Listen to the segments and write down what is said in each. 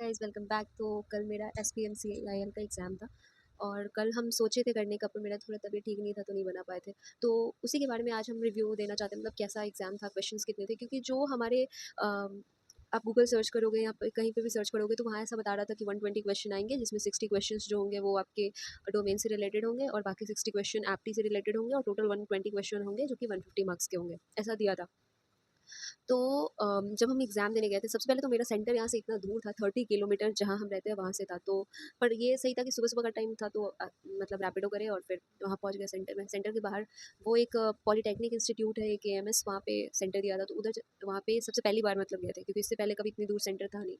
Guys, welcome back. तो कल मेरा SPMCIL का एग्ज़ाम था और कल हम सोचे थे करने का, पर मेरा थोड़ा तबीयत ठीक नहीं था तो नहीं बना पाए थे। तो उसी के बारे में आज हम रिव्यू देना चाहते हैं, मतलब कैसा एग्ज़ाम था, क्वेश्चंस कितने थे। क्योंकि जो हमारे आप गूगल सर्च करोगे या कहीं पे भी सर्च करोगे तो वहाँ ऐसा बता रहा था कि 120 क्वेश्चन आएंगे, जिसमें 60 क्वेश्चंस जो होंगे वो आपके डोमेन से रिलेटेड होंगे और बाकी 60 क्वेश्चन एप्टी से रिलेटेड होंगे और टोटल 120 क्वेश्चन होंगे जो कि 150 मार्क्स के होंगे, ऐसा दिया था। तो जब हम एग्ज़ाम देने गए थे, सबसे पहले तो मेरा सेंटर यहाँ से इतना दूर था, 30 किलोमीटर जहाँ हम रहते हैं वहाँ से था। तो पर ये सही था कि सुबह-सुबह का टाइम था, तो मतलब रैपिडो करे और फिर वहाँ पहुँच गए सेंटर में। सेंटर के बाहर वो एक पॉलिटेक्निक इंस्टीट्यूट है, एक AMS, वहाँ पे सेंटर दिया था। तो उधर वहाँ पे सबसे पहली बार मतलब गए थे, क्योंकि इससे पहले कभी इतनी दूर सेंटर था नहीं।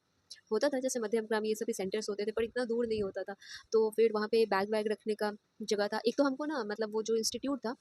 होता था जैसे मध्यम ये सभी सेंटर्स होते थे, पर इतना दूर नहीं होता था। तो फिर वहाँ पे बैग वैग रखने का जगह था। एक तो हमको ना, मतलब वो जो इंस्टीट्यूट था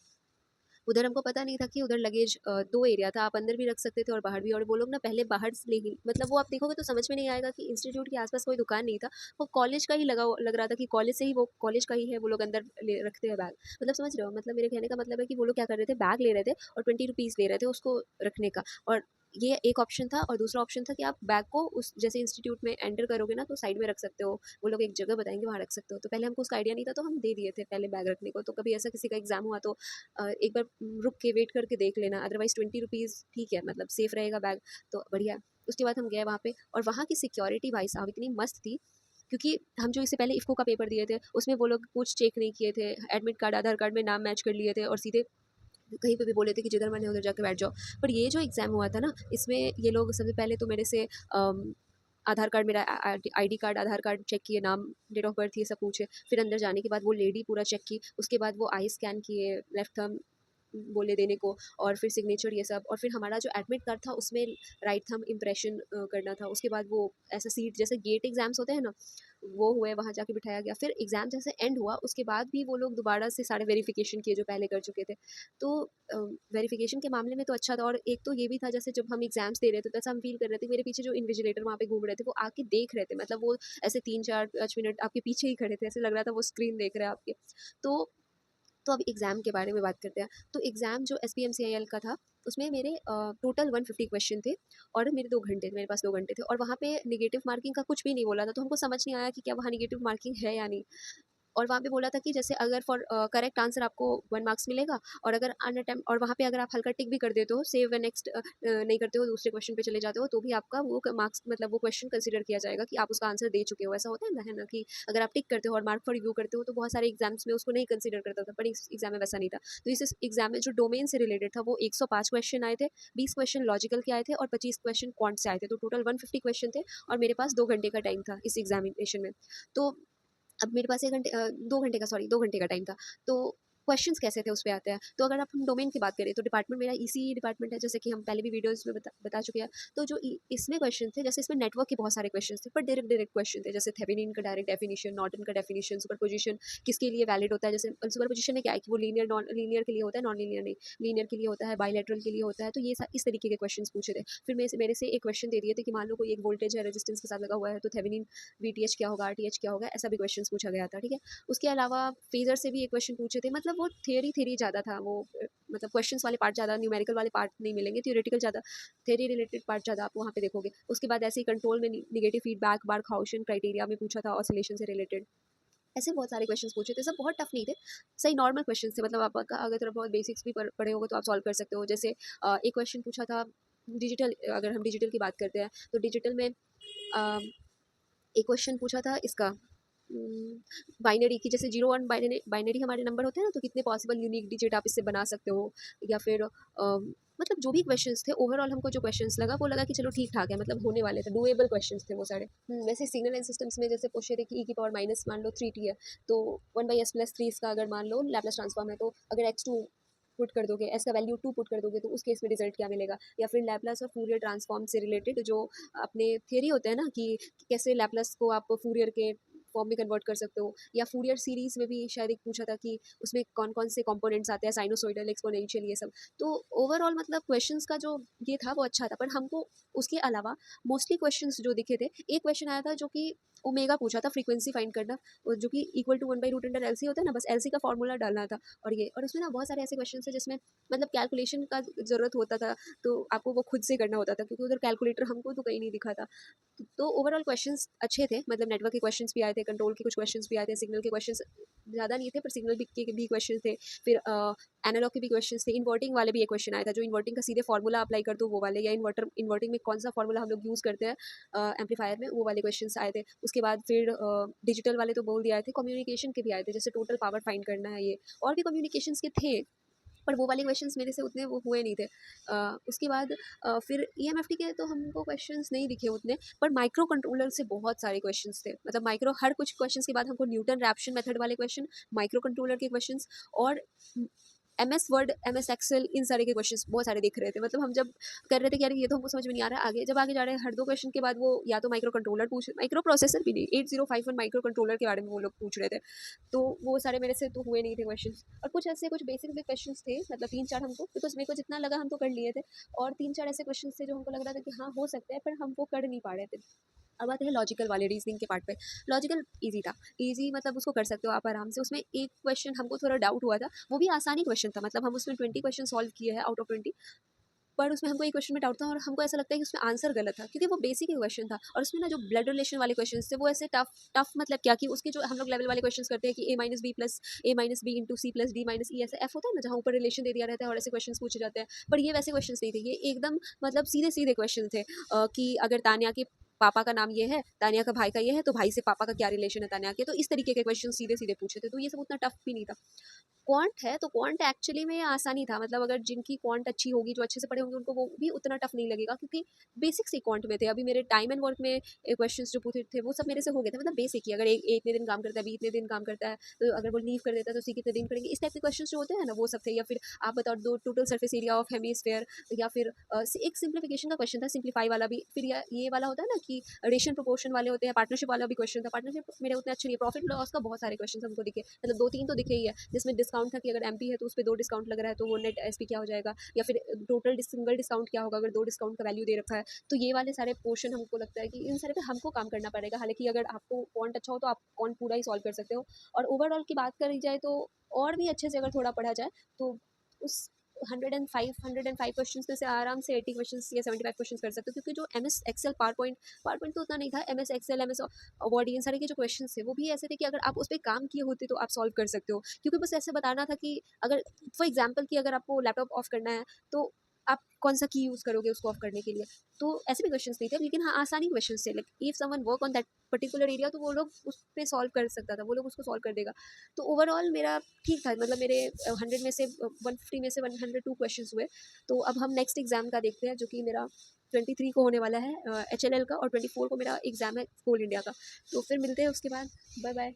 उधर हमको पता नहीं था कि उधर लगेज 2 एरिया था, आप अंदर भी रख सकते थे और बाहर भी। और वो लोग ना पहले बाहर से ले, मतलब वो आप देखोगे तो समझ में नहीं आएगा कि इंस्टीट्यूट के आसपास कोई दुकान नहीं था। वो कॉलेज का ही लग रहा था कि कॉलेज से ही, वो कॉलेज का ही है, वो लोग अंदर ले रखते हैं बैग। मतलब समझ रहे हो, मतलब मेरे कहने का मतलब है कि वो लोग क्या कर रहे थे, बैग ले रहे थे और 20 रुपीज़ ले रहे थे उसको रखने का। और ये एक ऑप्शन था, और दूसरा ऑप्शन था कि आप बैग को उस जैसे इंस्टीट्यूट में एंटर करोगे ना तो साइड में रख सकते हो। वो लोग एक जगह बताएंगे, वहाँ रख सकते हो। तो पहले हमको उसका आइडिया नहीं था, तो हम दे दिए थे पहले बैग रखने को। तो कभी ऐसा किसी का एग्जाम हुआ तो एक बार रुक के वेट करके देख लेना, अदरवाइज 20 रुपीज़ ठीक है, मतलब सेफ रहेगा बैग, तो बढ़िया। उसके बाद हम गए वहाँ पे, और वहाँ की सिक्योरिटी भाई साहब इतनी मस्त थी। क्योंकि हम जो इससे पहले इफ़को का पेपर दिए थे उसमें वो लोग कुछ चेक नहीं किए थे, एडमिट कार्ड आधार कार्ड में नाम मैच कर लिए थे और सीधे कहीं पे भी बोले थे कि जिधर मन है उधर जाके बैठ जाओ। पर ये जो एग्ज़ाम हुआ था ना, इसमें ये लोग सबसे पहले तो मेरे से आधार कार्ड, मेरा आईडी कार्ड, आधार कार्ड चेक किए, नाम, डेट ऑफ बर्थ, ये सब पूछे। फिर अंदर जाने के बाद वो लेडी पूरा चेक की, उसके बाद वो आई स्कैन किए, लेफ्ट थंब बोले देने को, और फिर सिग्नेचर ये सब। और फिर हमारा जो एडमिट कार्ड था उसमें राइट थंब इम्प्रेशन करना था। उसके बाद वो ऐसा सीट जैसे गेट एग्जाम्स होते हैं ना, वो हुए, वहाँ जाके बिठाया गया। फिर एग्ज़ाम जैसे एंड हुआ उसके बाद भी वो लोग दोबारा से सारे वेरिफिकेशन किए जो पहले कर चुके थे। तो वेरिफिकेशन के मामले में तो अच्छा था। और एक तो ये भी था, जैसे जब हम एग्जाम्स दे रहे थे तो ऐसा हम फील कर रहे थे, मेरे पीछे जो इन्विजिलेटर वहाँ पे घूम रहे थे वो आके देख रहे थे, मतलब वो ऐसे 3-4-5 मिनट आपके पीछे ही खड़े थे, ऐसे लग रहा था वो स्क्रीन देख रहे हैं आपके। तो अब एग्ज़ाम के बारे में बात करते हैं। तो एग्ज़ाम जो SPMCIL का था उसमें मेरे टोटल 150 क्वेश्चन थे और मेरे 2 घंटे थे, मेरे पास 2 घंटे थे। और वहाँ पे नेगेटिव मार्किंग का कुछ भी नहीं बोला था, तो हमको समझ नहीं आया कि क्या वहाँ नेगेटिव मार्किंग है या नहीं। और वहाँ पे बोला था कि जैसे अगर फॉर करेक्ट आंसर आपको 1 मार्क्स मिलेगा, और अगर अनअटेम्प्ट, और वहाँ पे अगर आप हल्का टिक भी कर देते हो, सेव व नेक्स्ट नहीं करते हो, दूसरे क्वेश्चन पे चले जाते हो, तो भी आपका वो मार्क्स, मतलब वो क्वेश्चन कंसीडर किया जाएगा कि आप उसका आंसर दे चुके हो। ऐसा होता है ना कि अगर आप टिक करते हो और मार्क फॉर रिव्यू करते हो तो बहुत सारे एग्जाम्स में उसको नहीं कंसीडर करता था, पर इस एग्जाम में वैसा नहीं था। तो इस एग्जाम में जो डोमेन से रिलेटेड था वो 105 क्वेश्चन आए थे, 20 क्वेश्चन लॉजिकल के आए थे और 25 क्वेश्चन क्वांट से आए थे। तो टोटल 150 क्वेश्चन थे और मेरे पास 2 घंटे का टाइम था इस एग्जामिनेशन में। तो अब मेरे पास 2 घंटे का, सॉरी, 2 घंटे का टाइम था। तो क्वेश्चंस कैसे थे उस पे आते हैं। तो अगर आप हम डोमेन की बात करें तो डिपार्टमेंट मेरा ECE डिपार्टमेंट है, जैसे कि हम पहले भी वीडियोज़ में बता चुके हैं। तो जो इसमें क्वेश्चन थे, जैसे इसमें नेटवर्क के बहुत सारे क्वेश्चन थे, पर डायरेक्ट क्वेश्चन थे, जैसे थेवेनिन का डायरेक्ट डेफिनिशन, नॉर्टन का डेफिनिशन, सुपरपोजिशन किसके लिए वैलिड होता है। जैसे सुपरपोजिशन में क्या है कि वो लीनियर, नॉन लीनियर के लिए होता है, नॉन लीनियर नहीं, लीनियर के लिए होता है, बायलैटरल के लिए होता है। तो ये इस तरीके के क्वेश्चन पूछे थे। फिर मेरे से एक क्वेश्चन दे दिए थे कि मान लो कोई एक वोल्टेज है रेजिस्टेंस के साथ लगा हुआ है, तो थेवेनिन VTH क्या होगा, RTH क्या होगा, ऐसा भी क्वेश्चन पूछा गया था। ठीक है। उसके अलावा फेजर से भी एक क्वेश्चन पूछे थे। मतलब वो थ्योरी ज़्यादा था, वो मतलब क्वेश्चंस वाले पार्ट ज़्यादा, न्यूमेरिकल वाले पार्ट नहीं मिलेंगे, थ्योरेटिकल ज़्यादा, थ्योरी रिलेटेड पार्ट ज़्यादा आप वहाँ पे देखोगे। उसके बाद ऐसे ही कंट्रोल में निगेटिव फीडबैक, बार्कहाउसेन क्राइटेरिया में पूछा था, ऑसिलेशन से रिलेटेड। ऐसे बहुत सारे क्वेश्चंस पूछे थे, सब बहुत टफ नहीं थे, सही नॉर्मल क्वेश्चंस थे। मतलब आप अगर थोड़ा बहुत बेसिक्स भी पढ़े होगे तो आप सॉल्व कर सकते हो। जैसे एक क्वेश्चन पूछा था डिजिटल, अगर हम डिजिटल की बात करते हैं तो डिजिटल में एक क्वेश्चन पूछा था इसका, बाइनरी की, जैसे 0 1 बाइनरी बाइनरी हमारे नंबर होते हैं ना, तो कितने पॉसिबल यूनिक डिजिट आप इससे बना सकते हो। या फिर मतलब जो भी क्वेश्चंस थे, ओवरऑल हमको जो क्वेश्चंस लगा वो लगा कि चलो ठीक ठाक है, मतलब होने वाले थे, डुएबल क्वेश्चंस थे वो सारे। वैसे सिग्नल एंड सिस्टम्स में जैसे पूछे थे कि e की पावर माइनस मान लो 3t है, तो 1/s+3 इसका अगर मान लो लैप्लास ट्रांसफॉर्म है, तो अगर x2 पुट कर दोगे, s का वैल्यू 2 पुट कर दोगे, तो उस केस में रिजल्ट क्या मिलेगा। या फिर लैप्लास और फूरियर ट्रांसफॉर्म से रिलेटेड जो अपने थियरी होते हैं ना कि कैसे लैप्लास को आप फूरियर के फॉर्म में कन्वर्ट कर सकते हो, या फूरियर सीरीज़ में भी शायद एक पूछा था कि उसमें कौन-कौन से कंपोनेंट्स आते हैं, साइनसॉइडल, एक्सपोनेंशियल, ये सब। तो ओवरऑल मतलब क्वेश्चंस का जो ये था वो अच्छा था, पर हमको उसके अलावा मोस्टली क्वेश्चंस जो दिखे थे, एक क्वेश्चन आया था जो कि ओमेगा पूछा था, फ्रीक्वेंसी फाइंड करना, और जो कि इक्वल टू 1/√LC होता है ना, बस एलसी का फॉर्मूला डालना था। और उसमें ना बहुत सारे ऐसे क्वेश्चन थे जिसमें मतलब कैलकुलेशन का ज़रूरत होता था, तो आपको वो खुद से करना होता था, क्योंकि उधर कैलकुलेटर हमको तो कहीं नहीं दिखा था। तो ओवरऑल क्वेश्चंस अच्छे थे, मतलब नेटवर्क के क्वेश्चंस भी आए थे, कंट्रोल के कुछ क्वेश्चंस भी आए थे, सिग्नल के क्वेश्चंस ज़्यादा नहीं थे, पर सिग्नल के भी क्वेश्चन थे। फिर एनालॉग के भी क्वेश्चंस थे, इन्वर्टिंग वाले भी एक क्वेश्चन आया था, जो इन्वर्टिंग का सीधे फॉर्मूला अप्लाई कर दो वो वाले, या इन्वर्टिंग में कौन सा फॉर्मूला हम लोग यूज़ करते हैं एम्पलीफायर में, वो वाले क्वेश्चंस आए थे। उसके बाद फिर डिजिटल वाले तो बोल दिया थे, कम्युनिकेशन के भी आए थे, जैसे टोटल पावर फाइंड करना है, ये और भी कम्युनिकेशंस के थे, पर वो वाले क्वेश्चंस मेरे से उतने वो हुए नहीं थे। उसके बाद फिर ईएमएफटी के तो हमको क्वेश्चंस नहीं दिखे उतने, पर माइक्रो कंट्रोलर से बहुत सारे क्वेश्चंस थे, मतलब माइक्रो हर कुछ क्वेश्चंस के बाद हमको न्यूटन रैप्शन मेथड वाले क्वेश्चन, माइक्रो कंट्रोलर के क्वेश्चंस, और एमएस वर्ड, एमएस एक्सेल, इन सारे के क्वेश्चंस बहुत सारे दिख रहे थे। मतलब हम जब कर रहे थे कि यार ये तो हमको समझ में नहीं आ रहा है, आगे जब आगे जा रहे हैं हर दो क्वेश्चन के बाद वो या तो माइक्रो कंट्रोलर पूछ, माइक्रो प्रोसेसर भी नहीं, 8051 माइक्रो कंट्रोलर के बारे में वो लोग पूछ रहे थे। तो वो सारे मेरे से तो हुए नहीं थे क्वेश्चंस, और कुछ ऐसे कुछ बेसिक भी क्वेश्चंस थे, मतलब 3-4 हमको, बिकॉज़ मेरे को जितना लगा हम तो कर लिए थे, और 3-4 ऐसे क्वेश्चंस थे जो हमको लग रहा था कि हाँ, हो सकता है, पर हम वो कर नहीं पा रहे थे। अब आते हैं लॉजिकल वाले रीजनिंग के पार्ट पे। लॉजिकल ईज़ी था, ईज़ी मतलब उसको कर सकते हो आप आराम से। उसमें एक क्वेश्चन हमको थोड़ा डाउट हुआ था, वो भी आसानी क्वेश्चन था, मतलब हम उसमें 20 क्वेश्चन सॉल्व किए हैं आउट ऑफ 20, पर उसमें हमको एक क्वेश्चन में डाउट था, और हमको ऐसा लगता है कि उसमें आंसर गलत था, क्योंकि वो बेसिक ही क्वेश्चन था, और उसमें ना जो ब्लड रिलेशन वाले क्वेश्चन थे वो ऐसे टफ टफ, मतलब क्या कि उसके जो हम लोग लेवल वाले क्वेश्चन करते हैं कि a-b+a-b इंटू c+d-e ऐसे f होता है ना, जहाँ ऊपर रिलेशन दे दिया रहता है और ऐसे क्वेश्चन पूछे जाते हैं, पर ये वैसे क्वेश्चन नहीं थे, ये एकदम मतलब सीधे सीधे क्वेश्चन थे, कि अगर तान्या के पापा का नाम ये है, तान्या का भाई का ये है, तो भाई से पापा का क्या रिलेशन है तान्या के, तो इस तरीके के क्वेश्चन सीधे सीधे पूछे थे, तो ये सब उतना टफ भी नहीं था। क्वांट है तो क्वांट एक्चुअली में आसानी था, मतलब अगर जिनकी क्वांट अच्छी होगी, जो अच्छे से पढ़े होंगे, उनको वो भी उतना टफ नहीं लगेगा, क्योंकि बेसिक्स ही क्वांट में थे। अभी मेरे टाइम एंड वर्क में क्वेश्चंस जो पूछे थे वो सब मेरे से हो गए थे, मतलब बेसिक ही, अगर ए इतने दिन काम करता है, बी इतने दिन काम करता है, तो अगर वो लीव कर देता है तो सी कितने दिन करेंगे, इस टाइप के क्वेश्चन जो होते हैं ना, वो सब थे। या फिर आप बताओ दो total surface area of hemisphere, या फिर एक सिंप्लीफिकेशन का क्वेश्चन था, सिंप्लीफाई वाला भी। फिर ये वाला होता है ना कि रेशियो प्रोपोर्शन वाले होते हैं, पार्टनरशिप वाला भी क्वेश्चन था, पार्टनरशिप मेरे उतने अच्छे नहीं, प्रॉफिट लॉस का बहुत सारे क्वेश्चन हमको दिखे, मतलब 2-3 तो दिखे ही है, जिसमें डिस्काउंट था कि अगर एमपी है तो उस पे 2 डिस्काउंट लग रहा है, तो वो नेट एसपी क्या हो जाएगा, या फिर टोटल सिंगल डिस्काउंट क्या होगा अगर 2 डिस्काउंट का वैल्यू दे रखा है। तो ये वाले सारे पोर्शन हमको लगता है कि इन सारे पे हमको काम करना पड़ेगा। हालाँकि अगर आपको क्वांट अच्छा हो तो आप क्वांट पूरा ही सॉल्व कर सकते हो, और ओवरऑल की बात करी जाए तो और भी अच्छे से अगर थोड़ा पढ़ा जाए तो उस 105 क्वेश्चंस में से आराम से 80 क्वेश्चंस या 75 क्वेश्चंस कर सकते हो, क्योंकि जो एमएस एक्सेल, पावर पॉइंट तो उतना नहीं था, एमएस एक्सेल, एमएस वर्ड, इन सारे के जो क्वेश्चंस थे वो भी ऐसे थे कि अगर आप उस पे काम किए होते तो आप सॉल्व कर सकते हो, क्योंकि बस ऐसे बताना था कि अगर फॉर एग्जांपल कि अगर आपको लैपटॉप ऑफ करना है तो आप कौन सा की यूज़ करोगे उसको ऑफ करने के लिए। तो ऐसे भी क्वेश्चंस नहीं थे, लेकिन हाँ, आसानी क्वेश्चंस थे, like if someone work on that particular area, तो वो लोग उस पे सॉल्व कर सकता था, वो लोग उसको सॉल्व कर देगा। तो ओवरऑल मेरा ठीक था, मतलब मेरे 100 में से 150 में से 102 क्वेश्चंस हुए। तो अब हम नेक्स्ट एग्जाम का देखते हैं, जो कि मेरा 23 को होने वाला है एचएलएल का, और 24 को मेरा एग्जाम है कोल इंडिया का। तो फिर मिलते हैं उसके बाद। Bye bye.